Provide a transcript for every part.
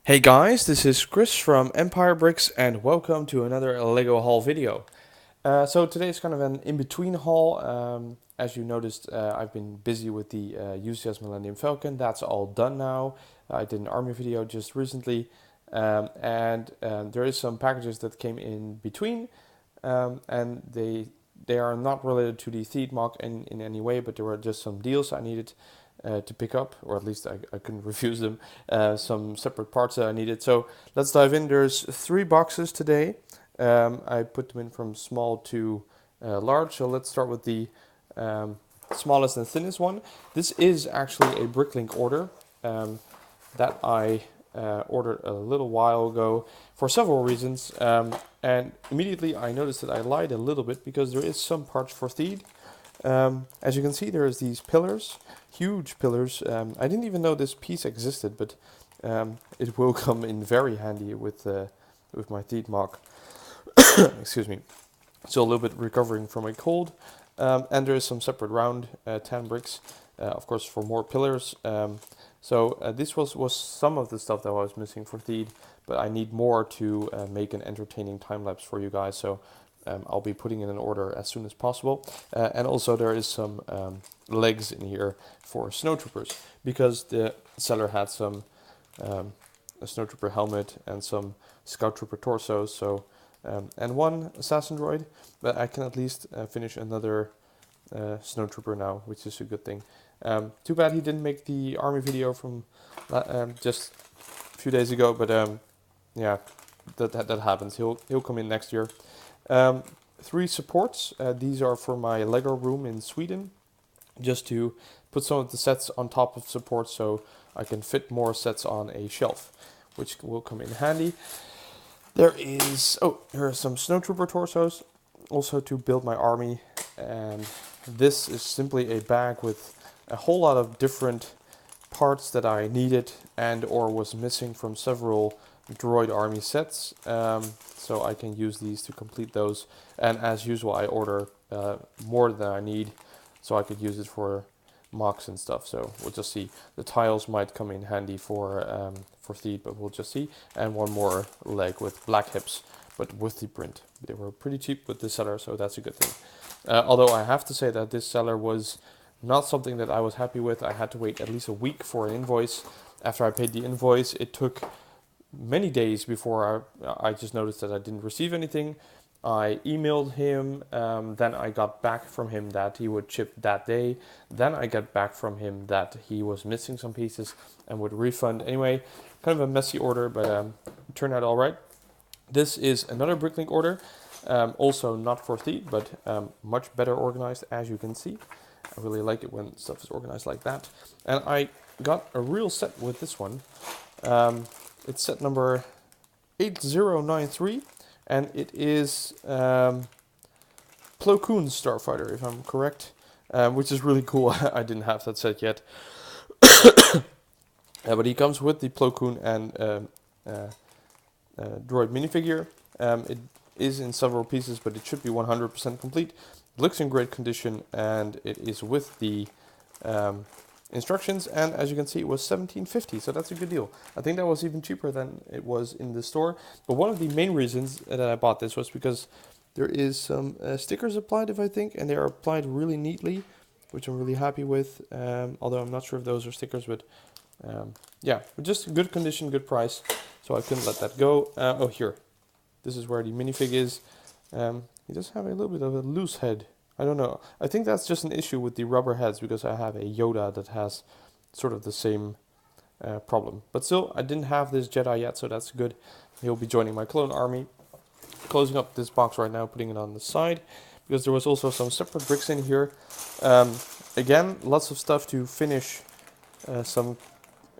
Hey guys, this is Chris from Empire Bricks and welcome to another Lego haul video. So today is kind of an in-between haul. As you noticed, I've been busy with the UCS Millennium Falcon. That's all done now. I did an army video just recently, and there is some packages that came in between, and they are not related to the Theed mock in any way, but there were just some deals I needed to pick up, or at least I couldn't refuse them. Some separate parts that I needed. So let's dive in. There's 3 boxes today. I put them in from small to large. So let's start with the smallest and thinnest one. This is actually a Bricklink order that I ordered a little while ago for several reasons. And immediately I noticed that I lied a little bit because there is some parts for Theed. As you can see, there's these pillars, huge pillars. I didn't even know this piece existed, but it will come in very handy with my Theed mock. Excuse me. Still a little bit recovering from a cold. And there is some separate round 10 bricks, of course, for more pillars. This was some of the stuff that I was missing for Theed, but I need more to make an entertaining time lapse for you guys. So I'll be putting in an order as soon as possible. And also there is some legs in here for snowtroopers because the seller had some a snowtrooper helmet and some scout trooper torsos. And one assassin droid, but I can at least finish another snowtrooper now, which is a good thing. Too bad he didn't make the army video from just a few days ago, but yeah, that happens. He'll come in next year. 3 supports. These are for my Lego room in Sweden, just to put some of the sets on top of supports so I can fit more sets on a shelf, which will come in handy. There are some snowtrooper torsos, also to build my army, and this is simply a bag with a whole lot of different parts that I needed and or was missing from several droid army sets, so I can use these to complete those. And as usual, I order more than I need, so I could use it for mocks and stuff. So we'll just see. The tiles might come in handy for Theed, but we'll just see. And one more leg with black hips, but with the print. They were pretty cheap with this seller, so that's a good thing. Although I have to say that this seller was not something that I was happy with. I had to wait at least a week for an invoice. After I paid the invoice, it took many days before I just noticed that I didn't receive anything. I emailed him, then I got back from him that he would ship that day. Then I got back from him that he was missing some pieces and would refund. Anyway, kind of a messy order, but it turned out all right. This is another Bricklink order, also not for Theed, but much better organized, as you can see. I really like it when stuff is organized like that. And I got a real set with this one. It's set number 8093, and it is Plo Koon's Starfighter, if I'm correct, which is really cool. I didn't have that set yet. But he comes with the Plo Koon and droid minifigure. It is in several pieces, but it should be 100% complete. It looks in great condition, and it is with the instructions, and as you can see, it was $17.50, so that's a good deal. I think that was even cheaper than it was in the store. But one of the main reasons that I bought this was because there is some stickers applied, if I think, and they are applied really neatly, which I'm really happy with. Although I'm not sure if those are stickers, but yeah, just good condition, good price, so I couldn't let that go. Oh, here, this is where the minifig is. He does have a little bit of a loose head. I don't know. I think that's just an issue with the rubber heads because I have a Yoda that has sort of the same problem. But still, I didn't have this Jedi yet, so that's good. He'll be joining my clone army. Closing up this box right now, putting it on the side, because there was also some separate bricks in here. Again, lots of stuff to finish some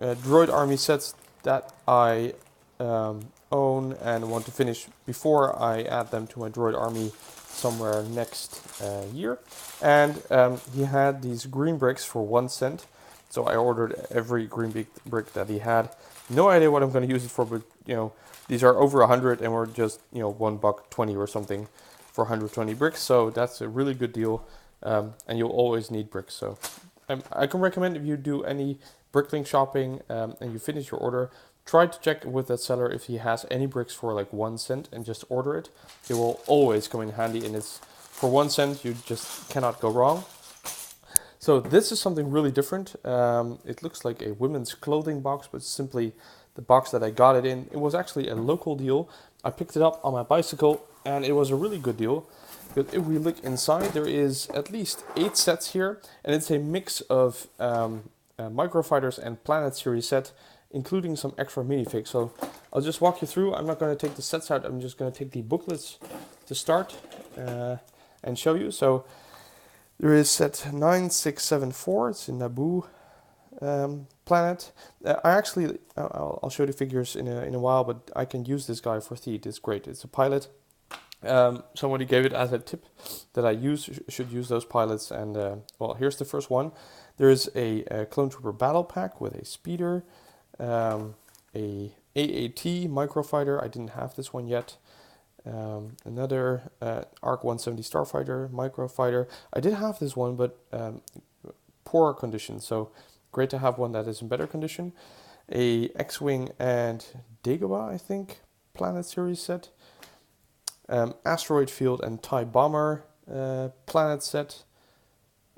droid army sets that I own and want to finish before I add them to my droid army somewhere next year. And he had these green bricks for 1 cent, so I ordered every green brick that he had. No idea what I'm going to use it for, but you know, these are over 100 and we're just, you know, $1.20 or something for 120 bricks, so that's a really good deal. And you'll always need bricks, so I can recommend if you do any Bricklink shopping and you finish your order, try to check with that seller if he has any bricks for like 1 cent and just order it. It will always come in handy, and it's for 1 cent, you just cannot go wrong. So this is something really different. It looks like a women's clothing box, but simply the box that I got it in. It was actually a local deal. I picked it up on my bicycle, and it was a really good deal. But if we look inside, there is at least 8 sets here, and it's a mix of microfighters and Planet series set, including some extra minifigs. So I'll just walk you through. I'm not going to take the sets out. I'm just going to take the booklets to start and show you. So there is set 9674. It's in Naboo planet. I'll show the figures in a while, but I can use this guy for Theed. It's great. It's a pilot. Somebody gave it as a tip that I should use those pilots, and well, here's the first one. There is a Clone Trooper battle pack with a speeder, a AAT microfighter. I didn't have this one yet. Another ARC 170 starfighter microfighter. I did have this one, but poor condition, so great to have one that is in better condition. A X-Wing and Dagobah, I think, Planet series set. Asteroid Field and TIE Bomber planet set.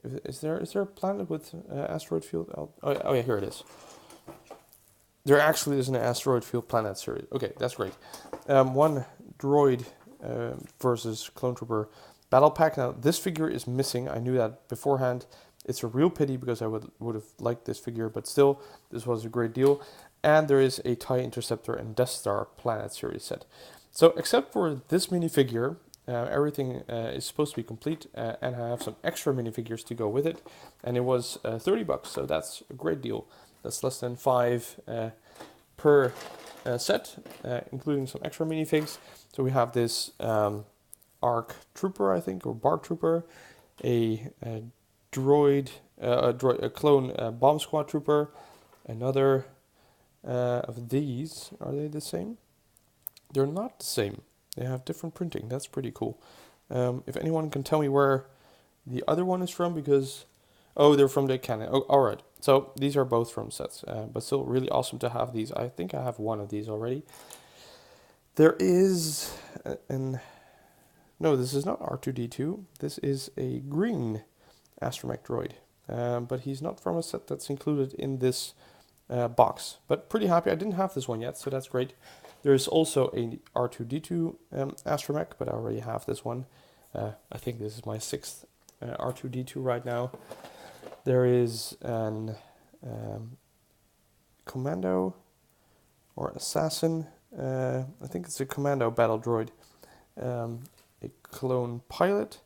Is there a planet with Asteroid Field? Oh yeah, here it is. There actually is an Asteroid Field planet series. Okay, that's great. One droid versus Clone Trooper battle pack. Now this figure is missing. I knew that beforehand. It's a real pity because I would have liked this figure, but still, this was a great deal. And there is a TIE Interceptor and Death Star planet series set. So except for this minifigure, everything is supposed to be complete, and I have some extra minifigures to go with it, and it was $30, so that's a great deal. That's less than 5 per set, including some extra minifigs. So we have this ARC Trooper, I think, or BARC Trooper, a clone Bomb Squad Trooper, another of these. Are they the same? They're not the same. They have different printing. That's pretty cool. If anyone can tell me where the other one is from, because... Oh, they're from the canon. Oh, alright. So these are both from sets, but still really awesome to have these. I think I have one of these already. There is no, this is not R2-D2. This is a green astromech droid, but he's not from a set that's included in this box. But pretty happy. I didn't have this one yet, so that's great. There is also a R2-D2 astromech, but I already have this one. I think this is my 6th R2-D2 right now. There is an commando or assassin. I think it's a commando battle droid. A clone pilot.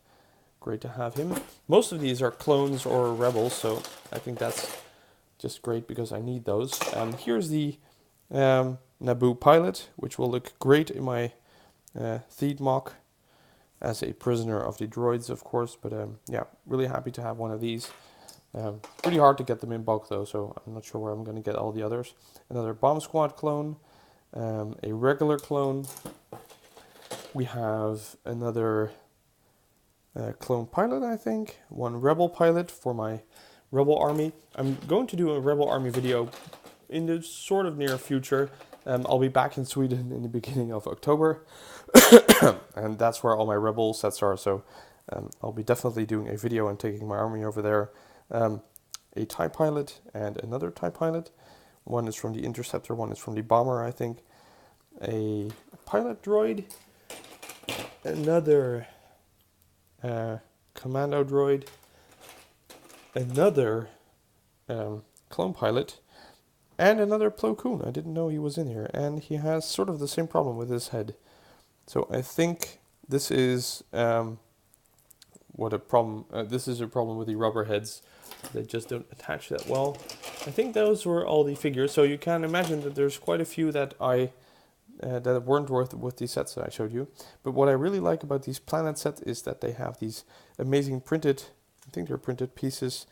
Great to have him. Most of these are clones or rebels, so I think that's just great because I need those. Here's the Naboo pilot, which will look great in my Theed mock as a prisoner of the droids, of course. But yeah, really happy to have one of these. Pretty hard to get them in bulk though, so I'm not sure where I'm going to get all the others. Another Bomb Squad clone, a regular clone. We have another clone pilot, I think. One rebel pilot for my rebel army. I'm going to do a rebel army video in the sort of near future. I'll be back in Sweden in the beginning of October, and that's where all my rebel sets are, so I'll be definitely doing a video and taking my army over there. A TIE pilot and another TIE pilot. One is from the Interceptor, one is from the Bomber, I think. A pilot droid, another commando droid, another clone pilot, and another Plo Koon. I didn't know he was in here, and he has sort of the same problem with his head. So I think this is this is a problem with the rubber heads. They just don't attach that well. I think those were all the figures. So you can imagine that there's quite a few that that weren't worth with these sets that I showed you. But what I really like about these planet sets is that they have these amazing printed, I think they're printed pieces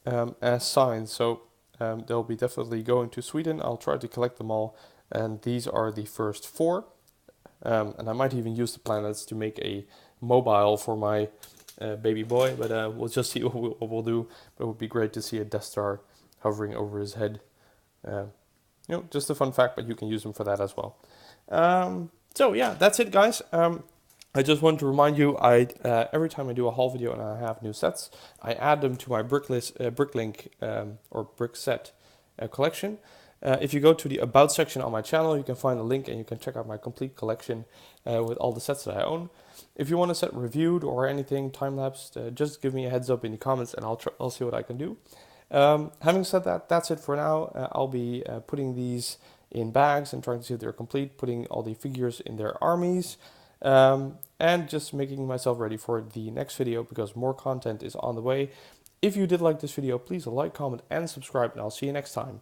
as signs. So they'll be definitely going to Sweden. I'll try to collect them all. And these are the first 4. And I might even use the planets to make a mobile for my baby boy. But we'll just see what we'll do. But it would be great to see a Death Star hovering over his head. Just a fun fact, but you can use them for that as well. So yeah, that's it, guys. I just want to remind you, every time I do a haul video and I have new sets, I add them to my Bricklink or brick set collection. If you go to the About section on my channel, you can find a link and you can check out my complete collection with all the sets that I own. If you want a set reviewed or anything time-lapsed, just give me a heads up in the comments and I'll see what I can do. Having said that, that's it for now. I'll be putting these in bags and trying to see if they're complete, putting all the figures in their armies, and just making myself ready for the next video because more content is on the way. If you did like this video, please like, comment, and subscribe, and I'll see you next time.